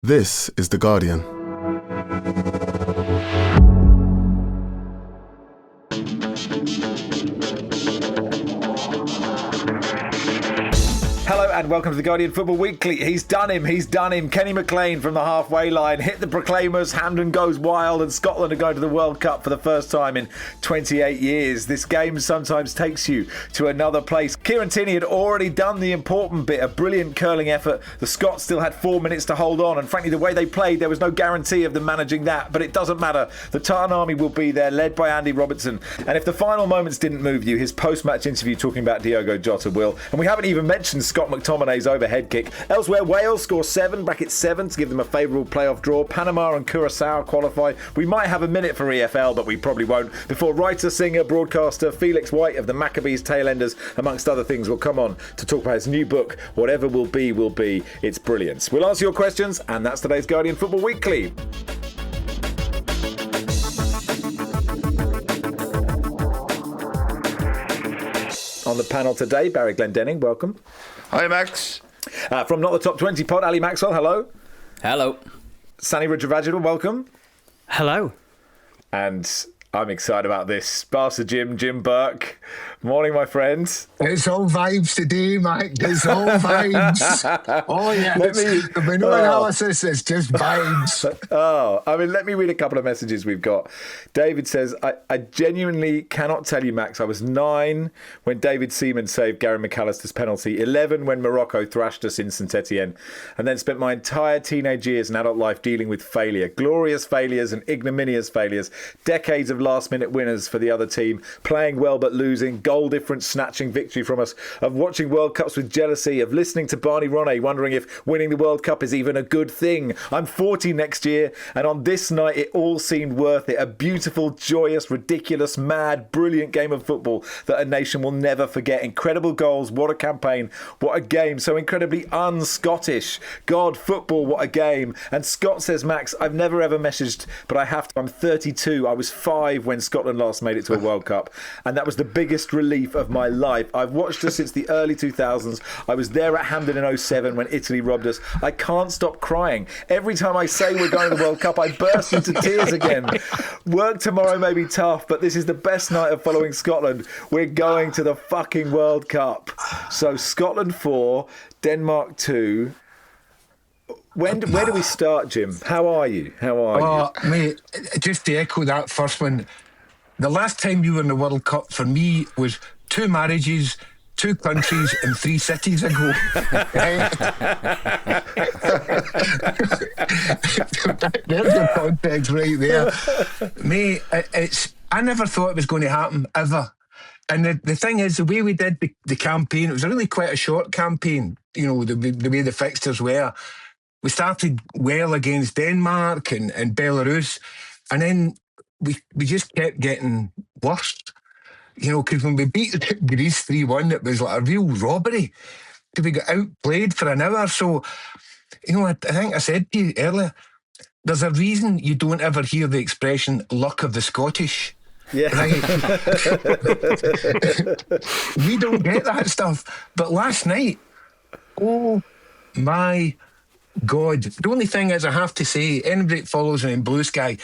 This is The Guardian. Hello and welcome to The Guardian Football Weekly. He's done him. Kenny McLean from the halfway line hit the Proclaimers, Hampden goes wild, and Scotland are going to the World Cup for the first time in 28 years. This game sometimes takes you to another place. Kieran Tierney had already done the important bit, a brilliant curling effort. The Scots still had 4 minutes to hold on, and frankly the way they played, there was no guarantee of them managing that, but it doesn't matter. The Tartan Army will be there, led by Andy Robertson, and if the final moments didn't move you, his post-match interview talking about Diogo Jota will. And we haven't even mentioned Scott McTominay's overhead kick. Elsewhere, Wales score 7, bracket 7 to give them a favourable playoff draw. Panama and Curacao qualify. We might have a minute for EFL, but we probably won't, before writer, singer, broadcaster Felix White of the Maccabees Tailenders, amongst other things, will come on to talk about his new book, Whatever Will Be, Will Be. It's brilliance. We'll answer your questions, and that's today's Guardian Football Weekly. On the panel today, Barry Glendenning, welcome. Hi, Max. From Not the Top 20 pod, Ali Maxwell, hello. Hello. Sanny Rudravajhala, welcome. Hello. And I'm excited about this. Barca Jim Burke. Morning, my friends. It's all vibes today, Mike. It's all vibes. Oh, yeah. There's no analysis. It's just vibes. Let me read a couple of messages we've got. David says, I genuinely cannot tell you, Max. I was 9 when David Seaman saved Gary McAllister's penalty, 11 when Morocco thrashed us in St Etienne, and then spent my entire teenage years and adult life dealing with failure. Glorious failures and ignominious failures. Decades of last-minute winners for the other team, playing well but losing, goal difference snatching victory from us, of watching World Cups with jealousy, of listening to Barney Ronay wondering if winning the World Cup is even a good thing. I'm 40 next year, and on this night it all seemed worth it. A beautiful, joyous, ridiculous, mad, brilliant game of football that a nation will never forget. Incredible goals, what a campaign, what a game, so incredibly un-Scottish. God, football, what a game. And Scott says, Max, I've never ever messaged, but I have to. I'm 32. I was 5 when Scotland last made it to a World Cup, and that was the biggest relief of my life. I've watched us since the early 2000s. I was there at Hampden in 07 when Italy robbed us. I can't stop crying. Every time I say we're going to the World Cup, I burst into tears again. Work tomorrow may be tough, but this is the best night of following Scotland. We're going to the fucking World Cup. So Scotland 4, Denmark 2. Where do we start, Jim? How are you? Mate, just to echo that first one, the last time you were in the World Cup for me was 2 marriages, 2 countries and 3 cities ago. There's the context right there. Mate, I never thought it was going to happen, ever. And the thing is, the way we did the campaign, it was really quite a short campaign, you know, the way the fixtures were. We started well against Denmark and Belarus, and then we just kept getting worse. You know, because when we beat Greece 3-1, it was like a real robbery. We got outplayed for an hour. So, you know, I think I said to you earlier, there's a reason you don't ever hear the expression luck of the Scottish. Yeah. Right? We don't get that stuff. But last night, oh my God. The only thing is, I have to say, anybody that follows me in Blue Sky,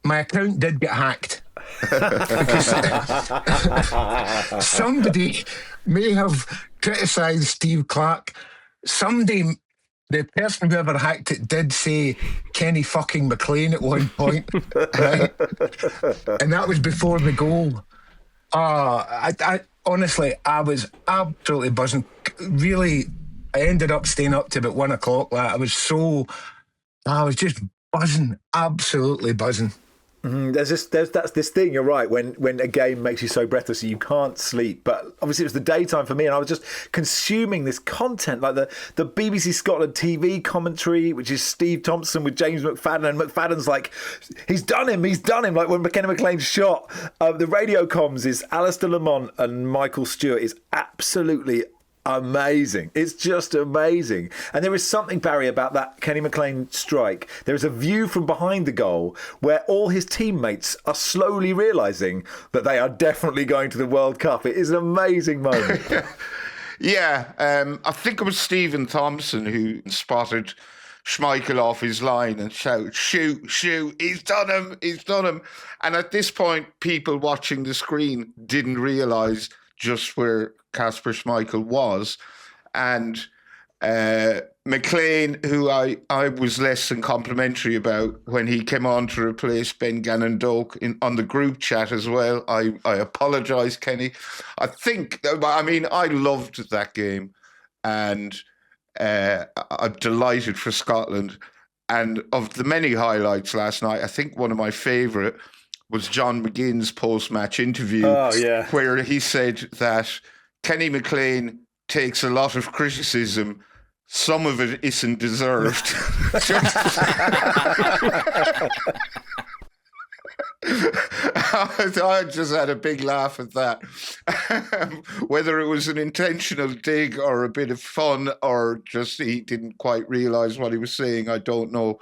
my account did get hacked. Because somebody may have criticised Steve Clark. The person who ever hacked it did say Kenny fucking McLean at one point, right? And that was before the goal. I honestly, I was absolutely buzzing. Really, I ended up staying up to about 1 o'clock. I was just buzzing, absolutely buzzing. That's this thing, you're right, when a game makes you so breathless you can't sleep. But obviously it was the daytime for me, and I was just consuming this content, like the BBC Scotland TV commentary, which is Steve Thompson with James McFadden, and McFadden's like, he's done him, like when Kenny McLean shot. The radio comms is Alistair Lamont and Michael Stewart is absolutely amazing. It's just amazing. And there is something, Barry, about that Kenny McLean strike. There is a view from behind the goal where all his teammates are slowly realising that they are definitely going to the World Cup. It is an amazing moment. Yeah, I think it was Stephen Thompson who spotted Schmeichel off his line and shout, shoot, he's done him. And at this point, people watching the screen didn't realise just where Kasper Schmeichel was. And McLean, who I was less than complimentary about when he came on to replace Ben Gannon-Doak on the group chat as well. I apologise, Kenny. I loved that game, and I'm delighted for Scotland. And of the many highlights last night, I think one of my favourite was John McGinn's post-match interview, where he said that Kenny McLean takes a lot of criticism. Some of it isn't deserved. I just had a big laugh at that. Whether it was an intentional dig or a bit of fun or just he didn't quite realise what he was saying, I don't know.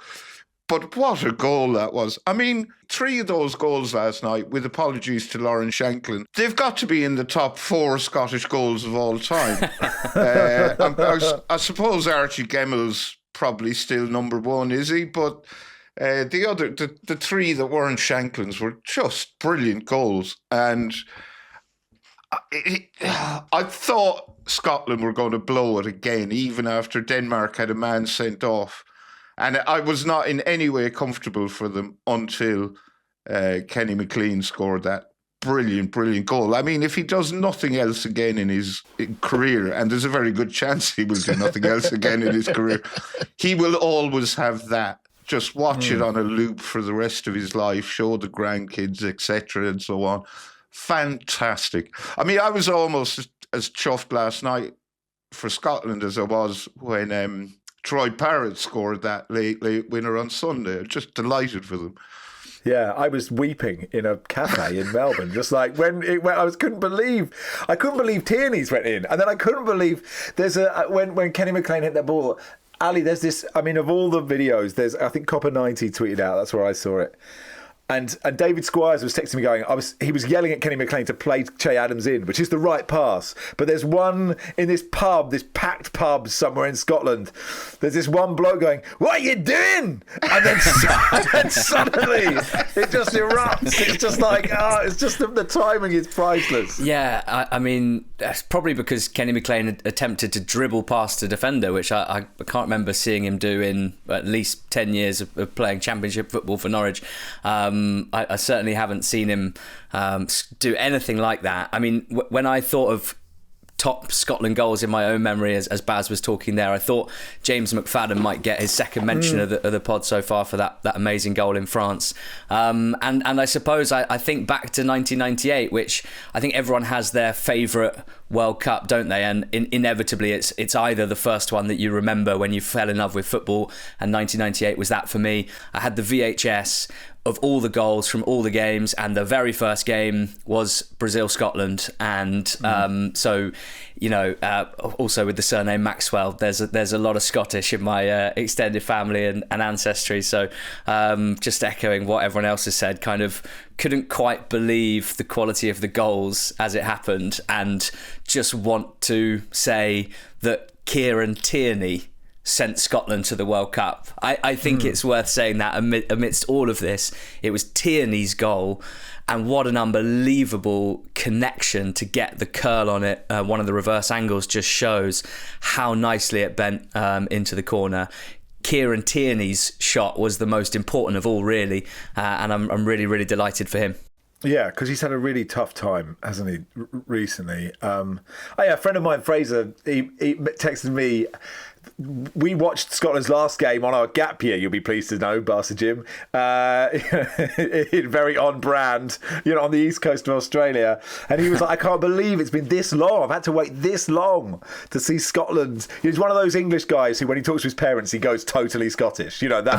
But what a goal that was. I mean, 3 of those goals last night, with apologies to Lauren Shanklin, they've got to be in the top 4 Scottish goals of all time. I suppose Archie Gemmell's probably still number 1, is he? But the 3 that weren't Shanklin's were just brilliant goals. And I thought Scotland were going to blow it again, even after Denmark had a man sent off. And I was not in any way comfortable for them until Kenny McLean scored that brilliant goal. I mean, if he does nothing else again in his career, and there's a very good chance he will do nothing else again in his career, he will always have that. Just watch it on a loop for the rest of his life, show the grandkids, etc., and so on. Fantastic. I mean, I was almost as chuffed last night for Scotland as I was when Troy Parrott scored that late winner on Sunday. I'm just delighted for them. Yeah, I was weeping in a cafe in Melbourne, just like when it went. I couldn't believe Tierney's went in, and then I couldn't believe when Kenny McLean hit that ball. Ali, there's this. I mean, of all the videos, I think Copper 90 tweeted out. That's where I saw it. And David Squires was texting me going, he was yelling at Kenny McLean to play Che Adams in, which is the right pass. But there's one in this pub, this packed pub somewhere in Scotland. There's this one bloke going, "What are you doing?" And then, suddenly it just erupts. It's just like, it's just the timing is priceless. Yeah, I mean, that's probably because Kenny McLean attempted to dribble past a defender, which I can't remember seeing him do in at least 10 years of playing championship football for Norwich. I certainly haven't seen him do anything like that. I mean, when I thought of top Scotland goals in my own memory, as Baz was talking there, I thought James McFadden might get his second mention of the pod so far for that amazing goal in France. And I suppose I think back to 1998, which I think everyone has their favourite World Cup, don't they? And inevitably it's either the first one that you remember when you fell in love with football, and 1998 was that for me. I had the VHS of all the goals from all the games, and the very first game was Brazil-Scotland, and so also with the surname Maxwell, there's a lot of Scottish in my extended family and ancestry, so just echoing what everyone else has said, kind of couldn't quite believe the quality of the goals as it happened, and just want to say that Kieran Tierney sent Scotland to the World Cup. I think it's worth saying that amidst all of this, it was Tierney's goal, and what an unbelievable connection to get the curl on it. One of the reverse angles just shows how nicely it bent into the corner. Kieran Tierney's shot was the most important of all, really, and I'm really, really delighted for him. Yeah, because he's had a really tough time, hasn't he, recently? A friend of mine, Fraser, he texted me. We watched Scotland's last game on our gap year, you'll be pleased to know, Barca Jim. Very on brand, on the east coast of Australia. And he was like, I can't believe it's been this long. I've had to wait this long to see Scotland. He's one of those English guys who, when he talks to his parents, he goes totally Scottish. Another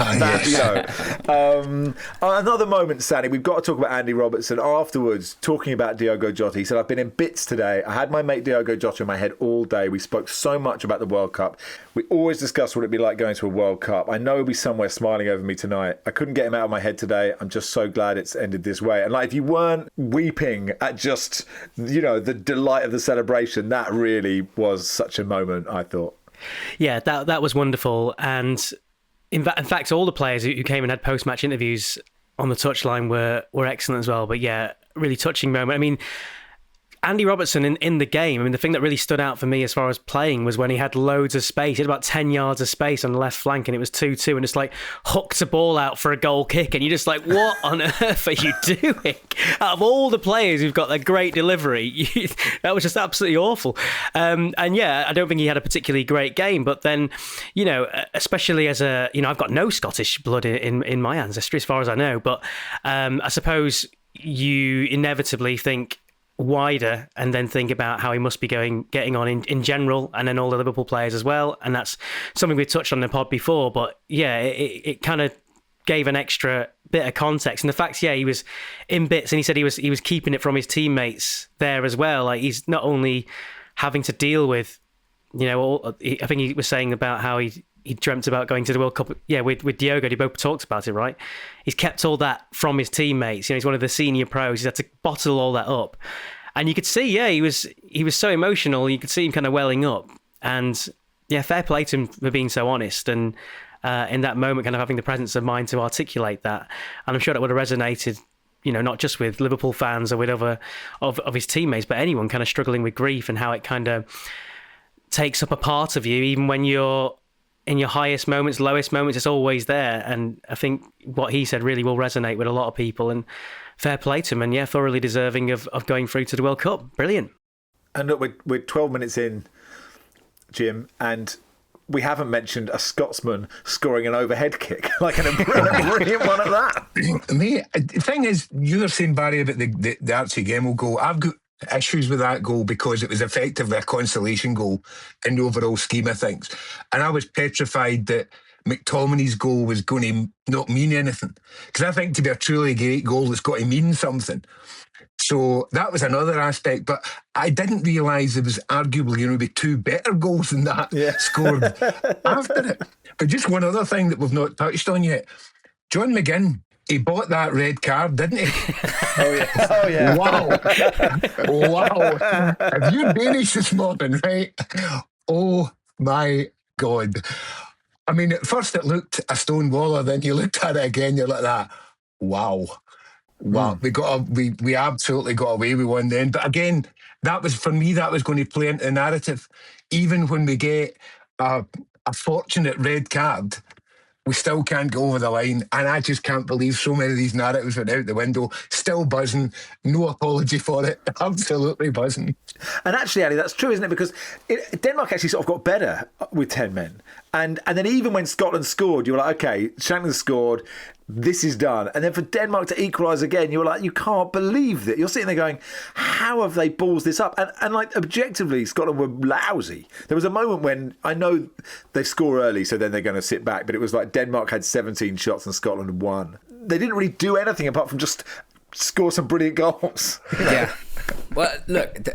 moment, Sanny, we've got to talk about Andy Robertson afterwards, talking about Diogo Jota. He said, I've been in bits today. I had my mate Diogo Jota in my head all day. We spoke so much about the World Cup. We always discuss what it'd be like going to a World Cup. I know he'll be somewhere smiling over me tonight. I couldn't get him out of my head today. I'm just so glad it's ended this way. And if you weren't weeping at just, the delight of the celebration, that really was such a moment, I thought. Yeah, that was wonderful. And in fact, all the players who came and had post-match interviews on the touchline were excellent as well. But yeah, really touching moment. I mean, Andy Robertson in the game, I mean, the thing that really stood out for me as far as playing was when he had loads of space. He had about 10 yards of space on the left flank and it was 2-2 and just like hooked a ball out for a goal kick. And you're just like, what on earth are you doing? Out of all the players who've got that great delivery, that was just absolutely awful. And yeah, I don't think he had a particularly great game. But then, you know, especially as a, you know, I've got no Scottish blood in my ancestry as far as I know. But I suppose you inevitably think wider and then think about how he must be getting on in general, and then all the Liverpool players as well. And that's something we touched on in the pod before, but yeah, it kind of gave an extra bit of context. And the fact, yeah, he was in bits, and he said he was keeping it from his teammates there as well. Like, he's not only having to deal with, you know, I think he was saying about how he dreamt about going to the World Cup, yeah, with Diogo. They both talked about it, right? He's kept all that from his teammates. You know, he's one of the senior pros. He's had to bottle all that up. And you could see, yeah, he was so emotional. You could see him kind of welling up. And yeah, fair play to him for being so honest. And in that moment, kind of having the presence of mind to articulate that. And I'm sure that would have resonated, you know, not just with Liverpool fans or with other of his teammates, but anyone kind of struggling with grief, and how it kind of takes up a part of you, even when you're in your highest moments, lowest moments, it's always there. And I think what he said really will resonate with a lot of people. And fair play to him, and yeah, thoroughly deserving of going through to the World Cup. Brilliant. And look, we're 12 minutes in, Jim, and we haven't mentioned a Scotsman scoring an overhead kick, like a brilliant one at that. Mate, the thing is, you were saying, Barry, about the Archie Gemmill goal. I've got issues with that goal because it was effectively a consolation goal in the overall scheme of things. And I was petrified that McTominay's goal was going to not mean anything, because I think to be a truly great goal, it's got to mean something. So that was another aspect, but I didn't realise there was arguably going to be two better goals than that scored after it. But just one other thing that we've not touched on yet. John McGinn, he bought that red card, didn't he? Oh yeah. Wow. Have you Danish this morning, right? Oh my God. I mean, at first it looked a stone waller, then you looked at it again, you're like that. Wow. We absolutely got away with one then. But again, that was, for me, that was going to play into the narrative. Even when we get a fortunate red card, we still can't go over the line. And I just can't believe so many of these narratives went out the window. Still buzzing. No apology for it. Absolutely buzzing. And actually, Ali, that's true, isn't it? Because Denmark actually sort of got better with 10 men. And then even when Scotland scored, you were like, okay, Shankland scored, this is done. And then for Denmark to equalise again, you were like, you can't believe that. You're sitting there going, how have they balls this up? And like, objectively, Scotland were lousy. There was a moment when, I know they score early, so then they're going to sit back, but it was like Denmark had 17 shots and Scotland won. They didn't really do anything apart from just score some brilliant goals. Yeah. Well, look,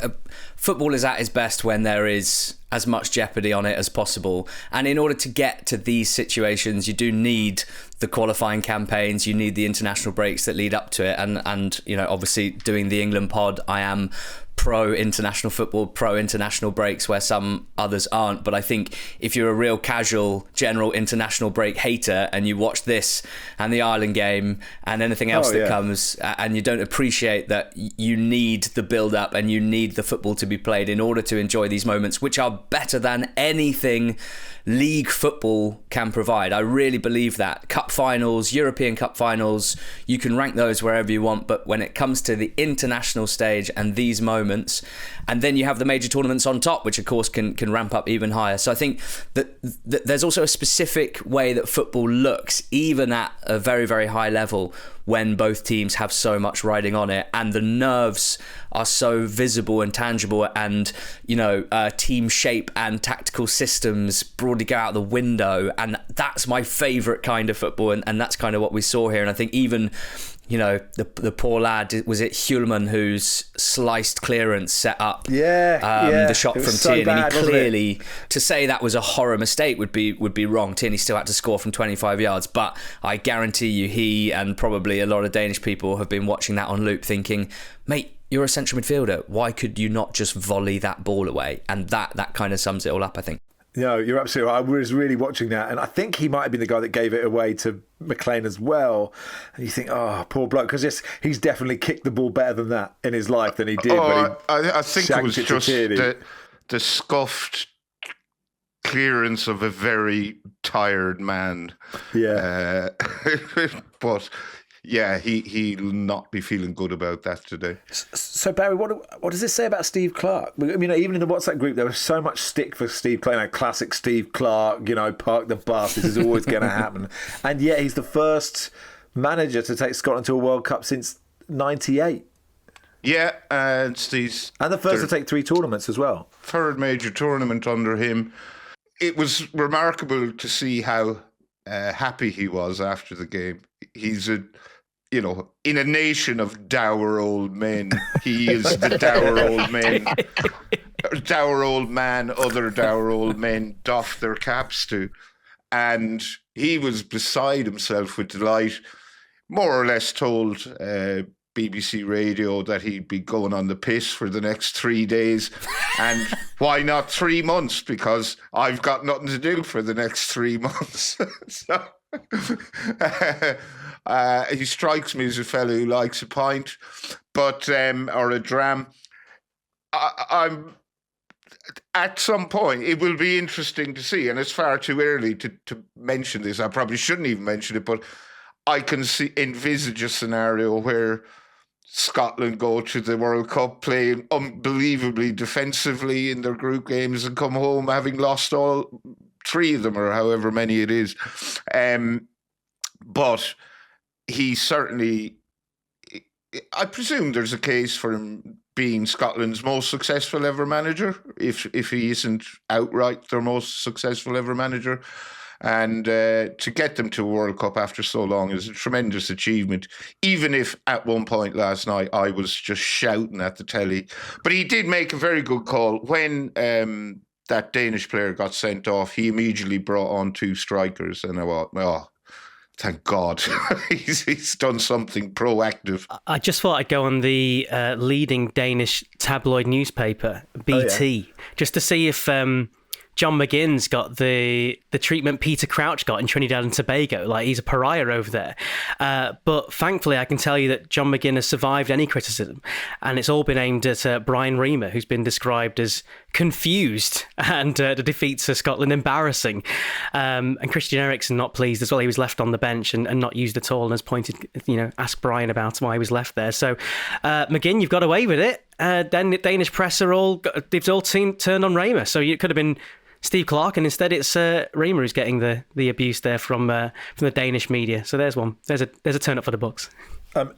football is at its best when there is as much jeopardy on it as possible. And in order to get to these situations, you do need the qualifying campaigns, you need the international breaks that lead up to it. And you know, obviously doing the England pod, I am pro international football, pro international breaks where some others aren't. But I think if you're a real casual general international break hater and you watch this and the Ireland game and anything else that comes, and you don't appreciate that you need the build up and you need the football to be played in order to enjoy these moments, which are better than anything league football can provide. I really believe that. Cup finals, European Cup finals, you can rank those wherever you want, but when it comes to the international stage and these moments, and then you have the major tournaments on top, which of course can ramp up even higher. So I think that there's also a specific way that football looks, even at a very, very high level, when both teams have so much riding on it and the nerves are so visible and tangible, and you know, team shape and tactical systems broadly go out the window. And that's my favourite kind of football, and that's kind of what we saw here. And I think even, you know, the poor lad, was it Hulman whose sliced clearance set up the shot from Tierney? Bad, clearly, to say that was a horror mistake would be wrong. Tierney still had to score from 25 yards, but I guarantee you he and probably a lot of Danish people have been watching that on loop thinking, mate, you're a central midfielder, why could you not just volley that ball away? And that kind of sums it all up, I think. No, you're absolutely right. I was really watching that, and I think he might have been the guy that gave it away to McLean as well. And you think, oh, poor bloke, because he's definitely kicked the ball better than that in his life than he did. I think it was just the scuffed clearance of a very tired man. Yeah. But yeah, he'll not be feeling good about that today. So Barry, what does this say about Steve Clarke? I mean, even in the WhatsApp group, there was so much stick for Steve Clarke. Classic Steve Clarke, park the bus. This is always going to happen. And yet he's the first manager to take Scotland to a World Cup since '98. Yeah, and the first to take 3 tournaments as well. Third major tournament under him. It was remarkable to see how happy he was after the game. He's in a nation of dour old men, he is the dour old men. Dour old man, other dour old men doff their caps to. And he was beside himself with delight, more or less told BBC Radio that he'd be going on the piss for the next 3 days. And why not 3 months? Because I've got nothing to do for the next 3 months. So he strikes me as a fellow who likes a pint, but or a dram. I'm at some point, it will be interesting to see, and it's far too early to mention this. I probably shouldn't even mention it, but I can envisage a scenario where Scotland go to the World Cup playing unbelievably defensively in their group games and come home having lost all 3 of them or however many it is. But he certainly, I presume there's a case for him being Scotland's most successful ever manager, if he isn't outright their most successful ever manager. And to get them to a World Cup after so long is a tremendous achievement, even if at one point last night I was just shouting at the telly. But he did make a very good call. When that Danish player got sent off, he immediately brought on 2 strikers. And I thought, oh, thank God, he's done something proactive. I just thought I'd go on the leading Danish tabloid newspaper, BT, just to see if John McGinn's got the treatment Peter Crouch got in Trinidad and Tobago. Like, he's a pariah over there. But thankfully, I can tell you that John McGinn has survived any criticism. And it's all been aimed at Brian Reamer, who's been described as confused and the defeats of Scotland embarrassing. And Christian Eriksen not pleased as well. He was left on the bench and not used at all, and has pointed, asked Brian about why he was left there. So, McGinn, you've got away with it. Then the Danish press they've all turned on Reamer. So it could have been Steve Clarke, and instead it's Reamer who's getting the abuse there from the Danish media. So there's one. There's a turn up for the books.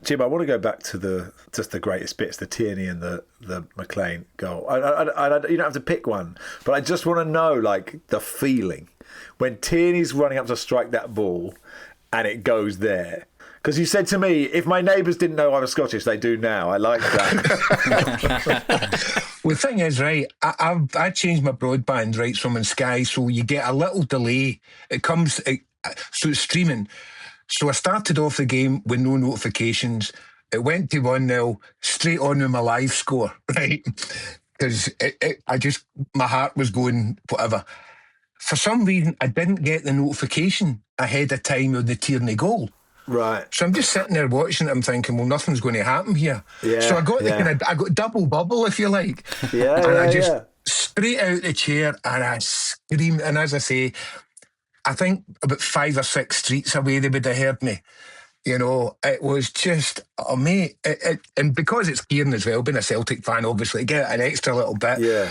Jim, I want to go back to the greatest bits, the Tierney and the McLean goal. I you don't have to pick one, but I just want to know the feeling when Tierney's running up to strike that ball and it goes there. Because you said to me, if my neighbours didn't know I was Scottish, they do now. I like that. Well, the thing is, right, I changed my broadband rights from on Sky, so you get a little delay. So it's streaming. So I started off the game with no notifications. It went to 1-0, straight on with my live score, right? Because my heart was going whatever. For some reason, I didn't get the notification ahead of time of the Tierney goal. Right. So I'm just sitting there watching it. I'm thinking, well, nothing's going to happen here. Yeah, so I got I got double bubble, if you like. Yeah, and I just straight out the chair and I screamed. And as I say, I think about 5 or 6 streets away they would have heard me. It was just, oh mate, and because it's Kieran as well, being a Celtic fan, obviously, get an extra little bit. Yeah.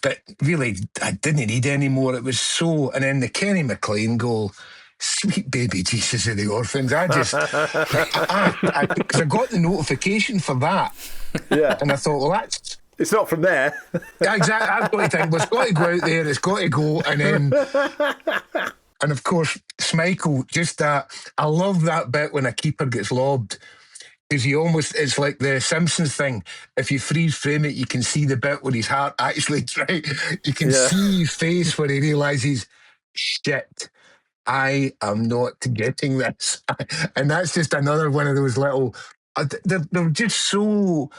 But really, I didn't need any more. It was so. And then the Kenny McLean goal. Sweet baby Jesus of the orphans. I got the notification for that. Yeah. And I thought, well, it's not from there. Exactly. I've got to think, well, it's got to go out there, it's got to go. And then, and of course, Schmeichel, just that. I love that bit when a keeper gets lobbed. Because it's like the Simpsons thing. If you freeze frame it, you can see the bit where his heart actually, right? You can see his face where he realises, shit, I am not getting this. And that's just another one of those little... There are just so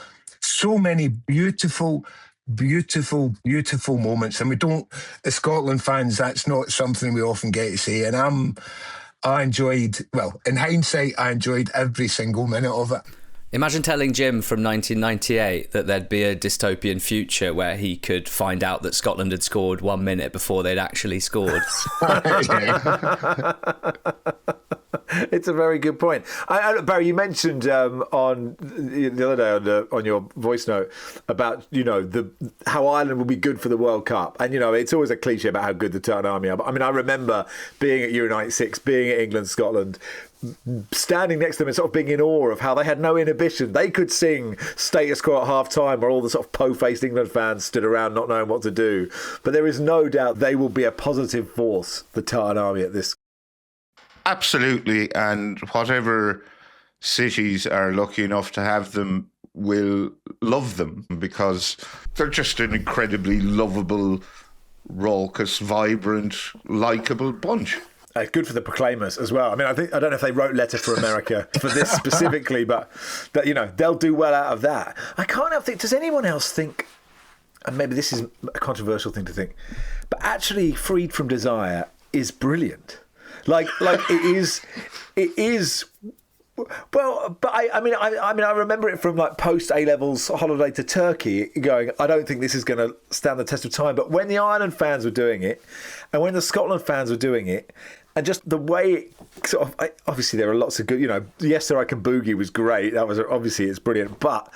many beautiful beautiful, beautiful moments. And we don't, as Scotland fans, that's not something we often get to say. And I enjoyed, well, in hindsight, I enjoyed every single minute of it. Imagine telling Jim from 1998 that there'd be a dystopian future where he could find out that Scotland had scored 1 minute before they'd actually scored. It's a very good point. Barry, you mentioned on the other day on your voice note about how Ireland will be good for the World Cup, and it's always a cliche about how good the Tartan Army are. But I mean, I remember being at Euro '96, being at England, Scotland, standing next to them and sort of being in awe of how they had no inhibition. They could sing status quo at half time, where all the sort of po-faced England fans stood around not knowing what to do. But there is no doubt they will be a positive force, the Tartan Army, at this. Absolutely, and whatever cities are lucky enough to have them will love them, because they're just an incredibly lovable, raucous, vibrant, likeable bunch. Good for the Proclaimers as well. I mean, I don't know if they wrote Letter for America for this specifically, but that, they'll do well out of that. I can't help think. Does anyone else think? And maybe this is a controversial thing to think, but actually, Freed from Desire is brilliant. Like it is. Well, but I mean, I remember it from like post A-levels holiday to Turkey, going, I don't think this is going to stand the test of time. But when the Ireland fans were doing it, and when the Scotland fans were doing it, and just the way it sort of, obviously there are lots of good, Yes Sir I Can Boogie was great. That was obviously it's brilliant. But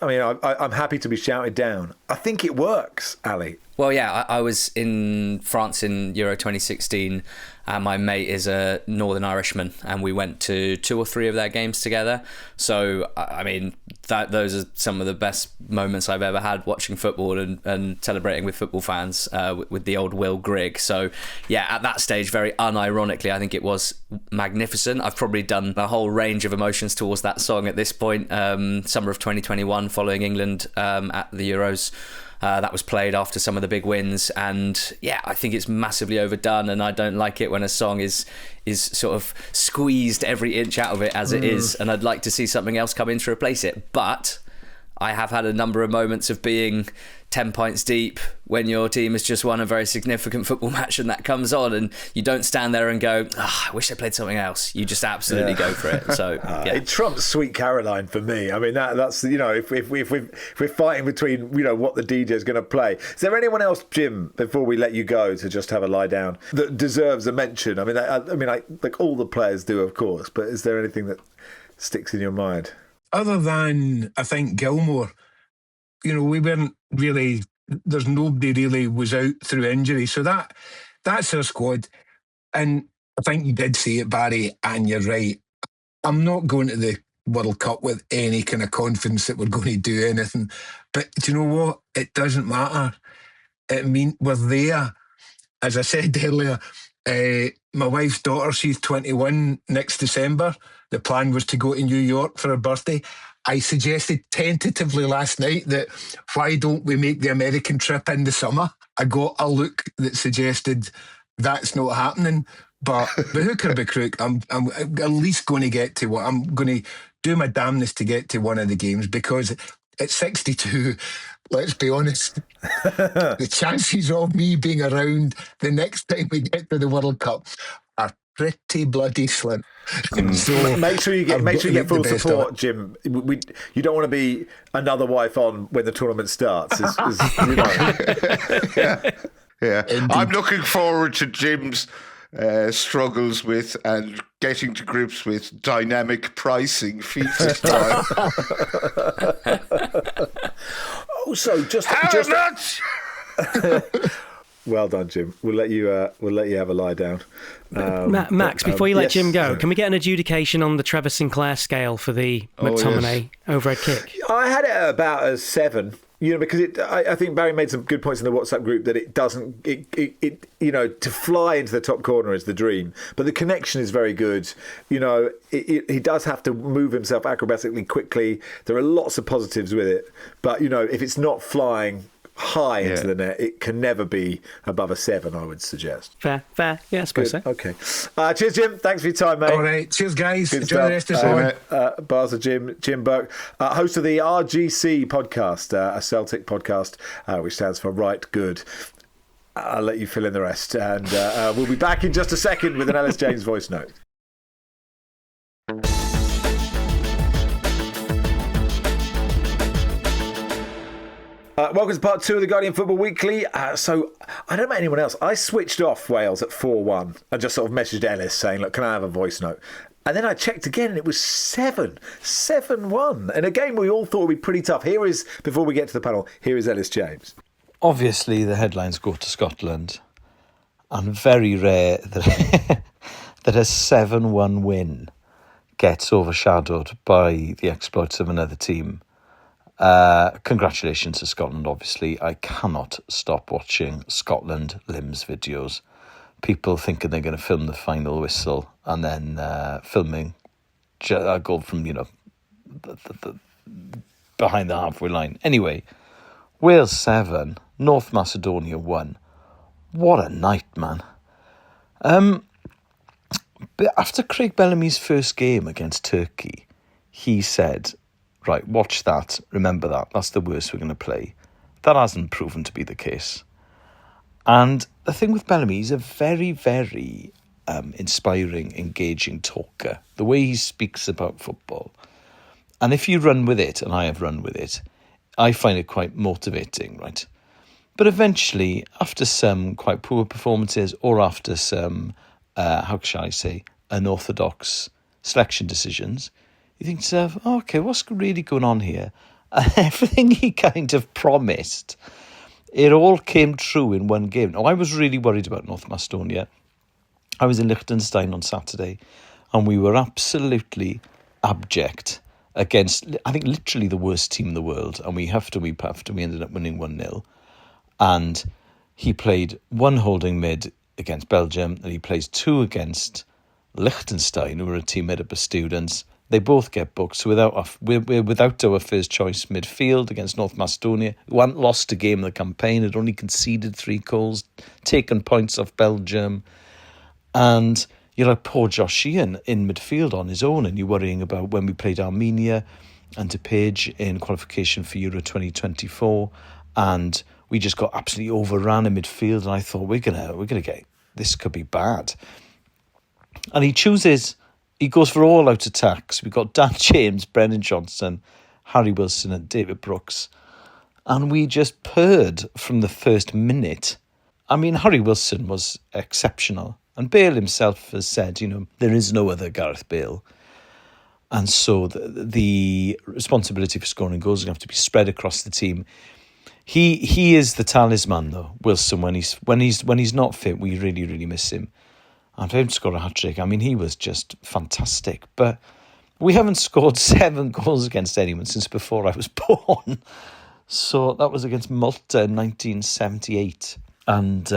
I mean, I'm happy to be shouted down. I think it works, Ali. Well, yeah, I was in France in Euro 2016. My mate is a Northern Irishman, and we went to 2 or 3 of their games together. So, I mean, those are some of the best moments I've ever had watching football and celebrating with football fans with the old Will Grigg. So, yeah, at that stage, very unironically, I think it was magnificent. I've probably done a whole range of emotions towards that song at this point. Summer of 2021, following England at the Euros. That was played after some of the big wins, and yeah, I think it's massively overdone, and I don't like it when a song is sort of squeezed every inch out of it as it is, and I'd like to see something else come in to replace it. But I have had a number of moments of being 10 pints deep when your team has just won a very significant football match and that comes on, and you don't stand there and go, I wish they played something else. You just absolutely go for it. So yeah. It trumps Sweet Caroline for me. I mean, that's if we're fighting between what the DJ is going to play. Is there anyone else, Jim, before we let you go, to just have a lie down, that deserves a mention? I mean, like all the players do, of course, but is there anything that sticks in your mind? Other than, I think, Gilmore, we weren't really, there's nobody really was out through injury. So that's our squad. And I think you did say it, Barry, and you're right. I'm not going to the World Cup with any kind of confidence that we're going to do anything. But do you know what? It doesn't matter. We're there. As I said earlier, my wife's daughter, she's 21 next December. The plan was to go to New York for her birthday. I suggested tentatively last night that why don't we make the American trip in the summer? I got a look that suggested that's not happening. But hook or by crook, I'm at least going to get to what I'm going to do my damnness to get to one of the games, because at 62, let's be honest, the chances of me being around the next time we get to the World Cup are pretty bloody slim. So make sure you get full support, Jim. You don't want to be another wife on when the tournament starts. Yeah. I'm looking forward to Jim's struggles with and getting to grips with dynamic pricing FIFA style. Also, just well done, Jim. We'll let you have a lie down. Max, before you let yes, Jim go, can we get an adjudication on the Trevor Sinclair scale for the McTominay overhead kick? I had it at about a 7. Because I think Barry made some good points in the WhatsApp group that it doesn't, to fly into the top corner is the dream, but the connection is very good. He does have to move himself acrobatically quickly. There are lots of positives with it, but if it's not flying high into the net. It can never be above a 7, I would suggest. Fair. Yeah, I suppose so. Okay. Cheers, Jim. Thanks for your time, mate. All right. Cheers, guys. Good Enjoy the rest of the song. Barca Jim Burke, host of the RGC podcast, a Celtic podcast, which stands for Right Good. I'll let you fill in the rest. And we'll be back in just a second with an Ellis James voice note. Welcome to part 2 of the Guardian Football Weekly. So, I don't know about anyone else. I switched off Wales at 4-1 and just sort of messaged Ellis saying, look, can I have a voice note? And then I checked again and it was 7-1. In a game we all thought would be pretty tough. Here is, before we get to the panel, here is Ellis James. Obviously, the headlines go to Scotland. And very rare that, that a 7-1 win gets overshadowed by the exploits of another team. Congratulations to Scotland, obviously. I cannot stop watching Scotland Limbs videos. People thinking they're going to film the final whistle and then filming a goal from, the behind the halfway line. Anyway, Wales 7, North Macedonia 1. What a night, man. But after Craig Bellamy's first game against Turkey, he said, right, watch that, remember that, that's the worst we're going to play. That hasn't proven to be the case. And the thing with Bellamy, he's a very, very inspiring, engaging talker. The way he speaks about football. And if you run with it, and I have run with it, I find it quite motivating, right? But eventually, after some quite poor performances, or after some, how shall I say, unorthodox selection decisions, you think to yourself, oh, okay, what's really going on here? And everything he kind of promised, it all came true in one game. Now, I was really worried about North Macedonia. I was in Liechtenstein on Saturday, and we were absolutely abject against, I think, literally the worst team in the world. And we ended up winning 1-0. And he played one holding mid against Belgium, and he plays 2 against Liechtenstein, who are a team made up of students. They both get booked. So we're without our first choice midfield against North Macedonia, who hadn't lost a game in the campaign, had only conceded 3 goals, taken points off Belgium. And you're like poor Josh Sheehan in midfield on his own, and you're worrying about when we played Armenia and DePage in qualification for Euro 2024, and we just got absolutely overrun in midfield. And I thought we're gonna get, this could be bad. And he goes for all-out attacks. We've got Dan James, Brendan Johnson, Harry Wilson and David Brooks. And we just purred from the first minute. I mean, Harry Wilson was exceptional. And Bale himself has said, there is no other Gareth Bale. And so the responsibility for scoring goals is going to have to be spread across the team. He is the talisman, though, Wilson. When he's not fit, we really, really miss him. And for him to score a hat-trick, I mean, he was just fantastic. But we haven't scored 7 goals against anyone since before I was born. So that was against Malta in 1978. And,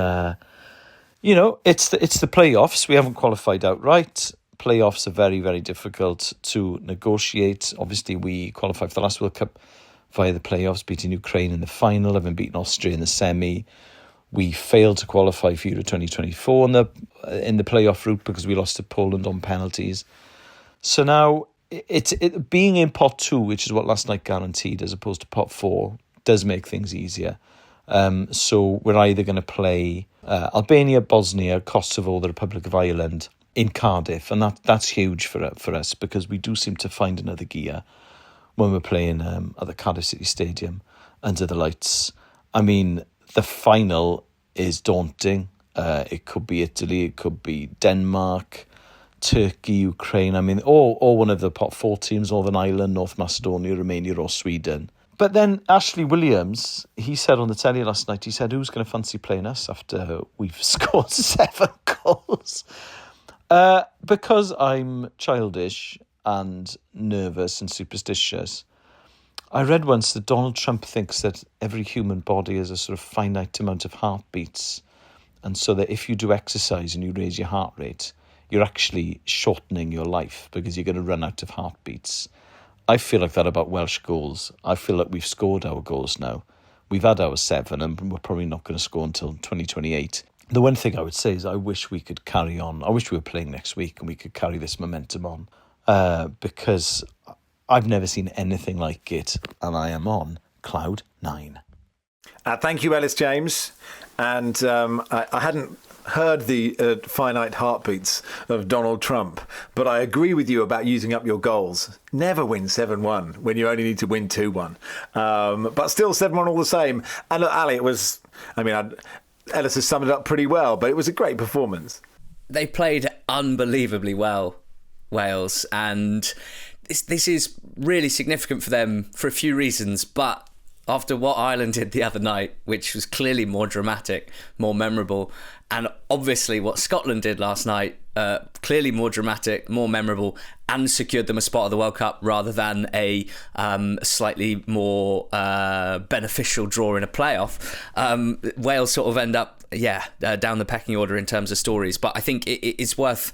it's the playoffs. We haven't qualified outright. Playoffs are very, very difficult to negotiate. Obviously, we qualified for the last World Cup via the playoffs, beating Ukraine in the final, having beaten Austria in the semi. We failed to qualify for Euro 2024 in the playoff route because we lost to Poland on penalties. So now, it being in pot 2, which is what last night guaranteed, as opposed to pot 4, does make things easier. So we're either going to play Albania, Bosnia, Kosovo, the Republic of Ireland in Cardiff, and that's huge for us because we do seem to find another gear when we're playing at the Cardiff City Stadium under the lights. I mean, the final is daunting. It could be Italy, it could be Denmark, Turkey, Ukraine. I mean, or one of the pot 4 teams, Northern Ireland, North Macedonia, Romania or Sweden. But then Ashley Williams, he said on the telly last night, he said, who's going to fancy playing us after we've scored 7 goals? Because I'm childish and nervous and superstitious, I read once that Donald Trump thinks that every human body has a sort of finite amount of heartbeats. And so that if you do exercise and you raise your heart rate, you're actually shortening your life because you're going to run out of heartbeats. I feel like that about Welsh goals. I feel like we've scored our goals now. We've had our 7 and we're probably not going to score until 2028. The one thing I would say is I wish we could carry on. I wish we were playing next week and we could carry this momentum on, because I've never seen anything like it, and I am on cloud 9. Thank you, Ellis James. And I hadn't heard the finite heartbeats of Donald Trump, but I agree with you about using up your goals. Never win 7-1 when you only need to win 2-1. But still 7-1 all the same. And look, Ali, Ellis has summed it up pretty well, but it was a great performance. They played unbelievably well, Wales, and this is really significant for them for a few reasons, but after what Ireland did the other night, which was clearly more dramatic, more memorable, and obviously what Scotland did last night, clearly more dramatic, more memorable, and secured them a spot of the World Cup rather than a slightly more beneficial draw in a playoff. Wales sort of end up, down the pecking order in terms of stories. But I think it's worth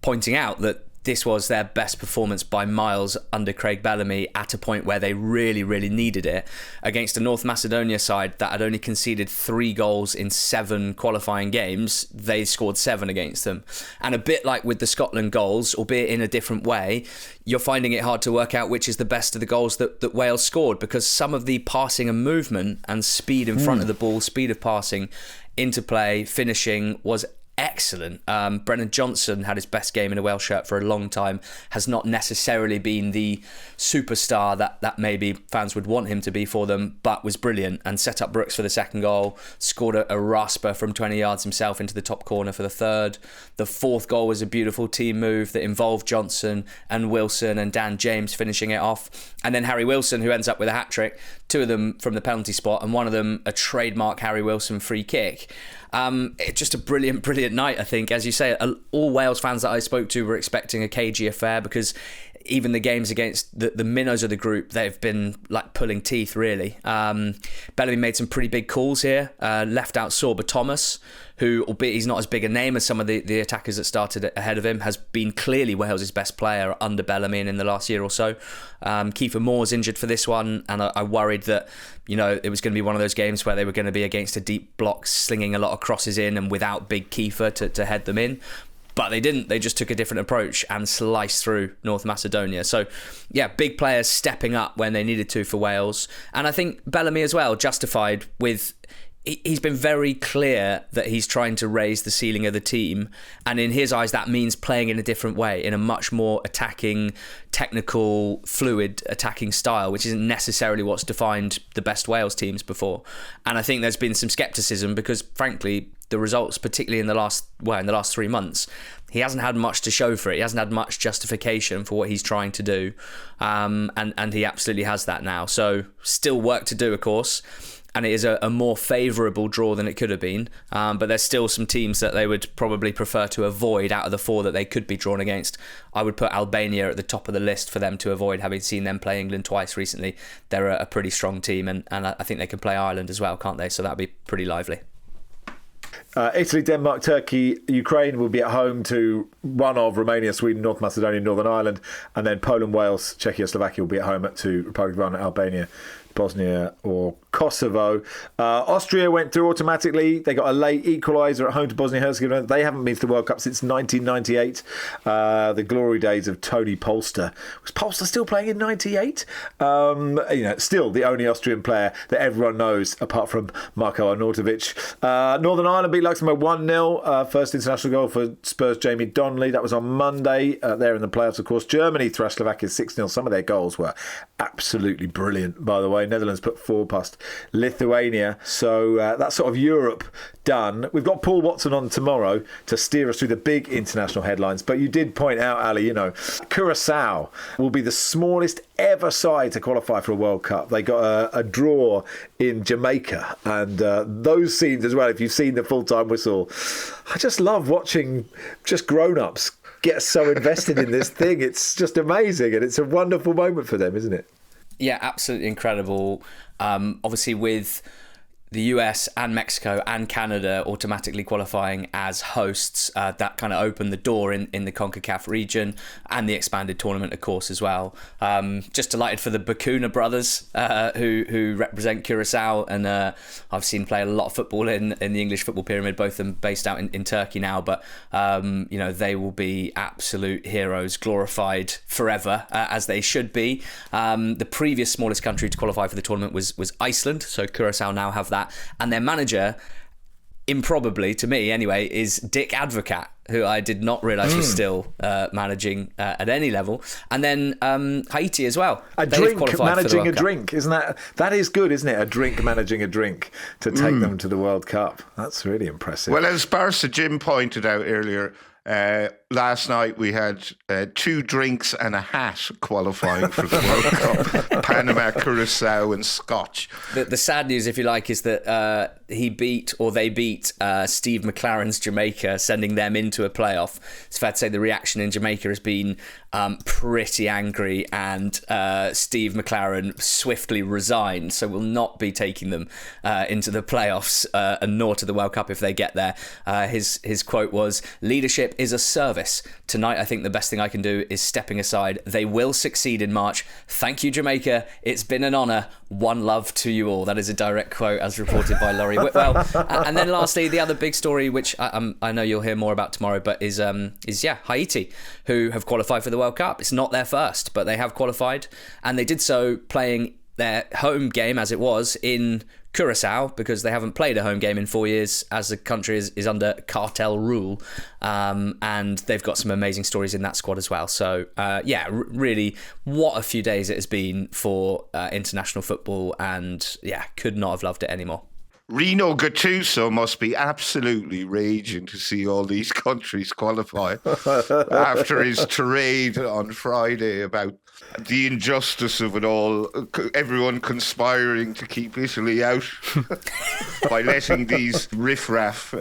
pointing out that this was their best performance by miles under Craig Bellamy at a point where they really, really needed it against a North Macedonia side that had only conceded 3 goals in 7 qualifying games. They scored 7 against them. And a bit like with the Scotland goals, albeit in a different way, you're finding it hard to work out which is the best of the goals that Wales scored, because some of the passing and movement and speed in front of the ball, speed of passing into play, finishing was excellent. Brennan Johnson had his best game in a Welsh shirt for a long time, has not necessarily been the superstar that maybe fans would want him to be for them, but was brilliant and set up Brooks for the second goal, scored a rasper from 20 yards himself into the top corner for the third. The fourth goal was a beautiful team move that involved Johnson and Wilson and Dan James finishing it off, and then Harry Wilson, who ends up with a hat-trick, 2 of them from the penalty spot and one of them a trademark Harry Wilson free kick. It's just a brilliant night, I think. As you say, all Wales fans that I spoke to were expecting a cagey affair, because even the games against the minnows of the group, they've been like pulling teeth, really. Bellamy made some pretty big calls here. Left out Sorba Thomas, who, albeit he's not as big a name as some of the attackers that started ahead of him, has been clearly Wales' best player under Bellamy and in the last year or so. Kiefer Moore's injured for this one, and I worried that, it was going to be one of those games where they were going to be against a deep block, slinging a lot of crosses in and without big Kiefer to head them in. But they didn't. They just took a different approach and sliced through North Macedonia. So, big players stepping up when they needed to for Wales. And I think Bellamy as well, justified with... He's been very clear that he's trying to raise the ceiling of the team. And in his eyes, that means playing in a different way, in a much more attacking, technical, fluid attacking style, which isn't necessarily what's defined the best Wales teams before. And I think there's been some scepticism because, frankly, the results, particularly in the last 3 months, he hasn't had much to show for it. He hasn't had much justification for what he's trying to do. And he absolutely has that now. So still work to do, of course. And it is a more favourable draw than it could have been. But there's still some teams that they would probably prefer to avoid out of the 4 that they could be drawn against. I would put Albania at the top of the list for them to avoid, having seen them play England twice recently. They're a pretty strong team, and I think they can play Ireland as well, can't they? So that'd be pretty lively. Italy, Denmark, Turkey, Ukraine will be at home to one of Romania, Sweden, North Macedonia, Northern Ireland, and then Poland, Wales, Czechia, Slovakia will be at home to Republic of Ireland, Albania, Bosnia or Kosovo. Austria went through automatically. They got a late equaliser at home to Bosnia-Herzegovina. They haven't been to the World Cup since 1998. The glory days of Tony Polster. Was Polster still playing in 98? Still the only Austrian player that everyone knows apart from Marko Arnautovic. Northern Ireland beat Luxembourg 1-0. First international goal for Spurs' Jamie Donnelly. That was on Monday. There in the playoffs, of course. Germany thrashed Slovakia 6-0. Some of their goals were absolutely brilliant, by the way. Netherlands put 4 past Lithuania. So that's sort of Europe done. We've got Paul Watson on tomorrow to steer us through the big international headlines. But you did point out, Ali, Curaçao will be the smallest ever side to qualify for a World Cup. They got a draw in Jamaica. And those scenes as well, if you've seen the full-time whistle, I just love watching just grown-ups get so invested in this thing. It's just amazing. And it's a wonderful moment for them, isn't it? Yeah, absolutely incredible. Obviously, with the US and Mexico and Canada automatically qualifying as hosts, that kind of opened the door in the CONCACAF region and the expanded tournament, of course, as well. Just delighted for the Bacuna brothers who represent Curacao, and I've seen play a lot of football in the English football pyramid, both of them based out in Turkey now, but they will be absolute heroes, glorified forever, as they should be. The previous smallest country to qualify for the tournament was Iceland, so Curacao now have that. And their manager, improbably to me anyway, is Dick Advocat, who I did not realise was still managing at any level. And then Haiti as well. Drink managing a drink, isn't that is good, isn't it? A drink managing a drink to take them to the World Cup. That's really impressive. Well, as Barca Jim pointed out earlier, last night we had 2 drinks and a hat qualifying for the World Cup. Panama, Curacao and Scotch. The sad news, if you like, is that they beat Steve McLaren's Jamaica, sending them into a playoff. It's fair to say the reaction in Jamaica has been pretty angry, and Steve McLaren swiftly resigned, so will not be taking them into the playoffs and nor to the World Cup if they get there. His quote was, "Leadership is a service. Tonight I think the best thing I can do is stepping aside. They will succeed in March. Thank you, Jamaica. It's been an honour. One love to you all." That is a direct quote as reported by Laurie Whitwell. And then lastly, the other big story, which I know you'll hear more about tomorrow, but is Haiti, who have qualified for the World Cup. It's not their first, but they have qualified, and they did so playing their home game, as it was, in Curacao, because they haven't played a home game in 4 years, as the country is under cartel rule, and they've got some amazing stories in that squad as well. So really, what a few days it has been for international football, and could not have loved it anymore. Rino Gattuso must be absolutely raging to see all these countries qualify after his tirade on Friday about the injustice of it all, everyone conspiring to keep Italy out by letting these riffraff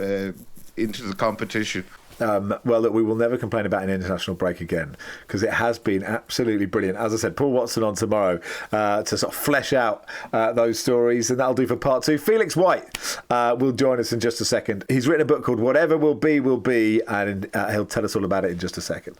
into the competition. Well, look, we will never complain about an international break again, because it has been absolutely brilliant. As I said, Paul Watson on tomorrow to sort of flesh out those stories, and that'll do for part 2. Felix White will join us in just a second. He's written a book called Whatever Will Be, Will Be, and he'll tell us all about it in just a second.